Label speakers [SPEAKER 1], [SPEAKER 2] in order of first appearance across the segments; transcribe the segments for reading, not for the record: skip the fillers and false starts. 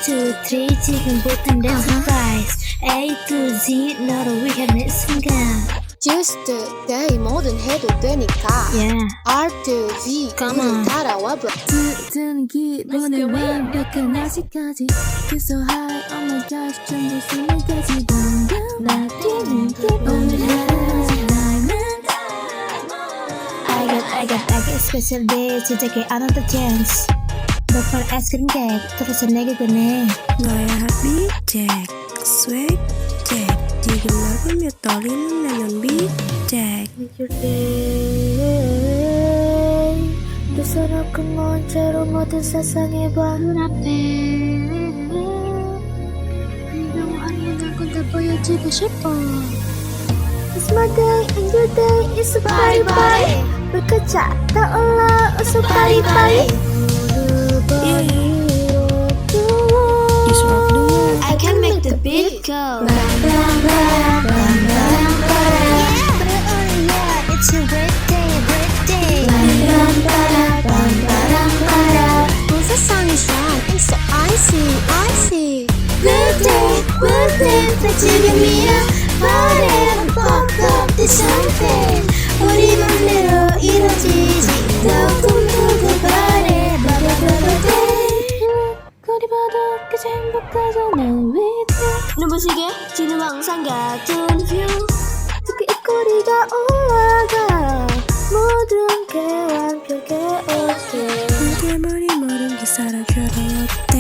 [SPEAKER 1] 2, 3 지금부턴 내 surprise A to Z 너로 위해 내 순간
[SPEAKER 2] Just today 뭐든 해도 되니까
[SPEAKER 1] Yeah
[SPEAKER 2] R to Z
[SPEAKER 1] Come on
[SPEAKER 2] 따라와 봐
[SPEAKER 1] 드는 기분에 완벽한 아직까지 Feel so high oh my gosh 전부 숨을까지 나 뛰는 오늘 하루지 diamond I got special day 시작해 another chance 너걸 아이스크림 케이크 들어서 내게 보내
[SPEAKER 3] 너의 하비 잭 스웩 잭 지금 나가며 떨리는 나는 비잭
[SPEAKER 1] Your day 두서럽고 먼 채로 모든 세상해봐 눈앞에 이러고 아니야 널 보여주고 싶어 It's my day and your day It's a party party 불꽃차 떠올라 어서 party party I can make the beat go Yeah, it's a great day
[SPEAKER 2] 온 세상이 shine It's so icy
[SPEAKER 1] Good day 다 지금이야 Party pop up the champagne 우리 맘대로 이루어지지 더 꿈꾸고 party 거리 봐도 그저 행복하죠 난 with you 눈부시게 지는 왕상 같은 view 특히 이 꼬리가 올라가 모든 게 완벽해 okay
[SPEAKER 3] 내 머리 모른 기사랑처럼 어때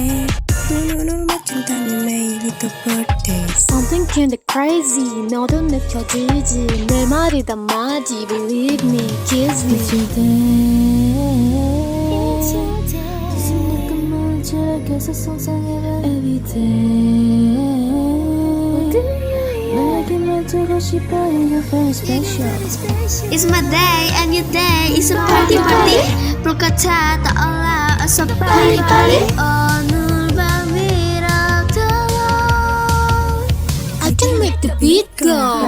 [SPEAKER 3] 두 눈을 맞춘다는 매일이 또 birthday
[SPEAKER 2] Something kinda crazy 너도 느껴지지 내 말이 다 맞지 Believe me, kiss me
[SPEAKER 1] It's your day 심리 끝물 추락해서 상상해봐 Everyday 너에게만 주고 싶어 You're very special It's my day and your day It's a party 불꽃차 떠올라 어서 party 오늘 밤이라도
[SPEAKER 2] I can make the beat go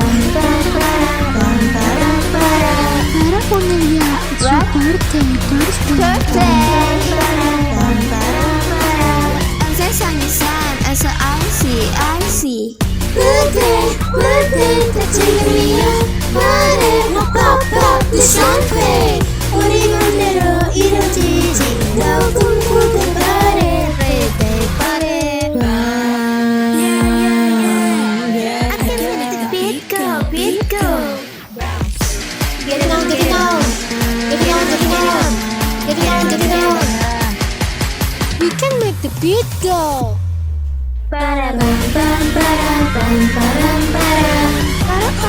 [SPEAKER 2] 오늘이야 It's your birthday
[SPEAKER 1] 온 세상이 산에서 icy Good day 다 지금이야 Party pop up the champagne 우리 맘대로 이루어지지 너 꿈꾸고 party Birthday party I can make the beat go
[SPEAKER 2] Get it on We can make the beat go
[SPEAKER 1] Ba-da-bum-bum-ba-da-bum-ba-dum-ba-da.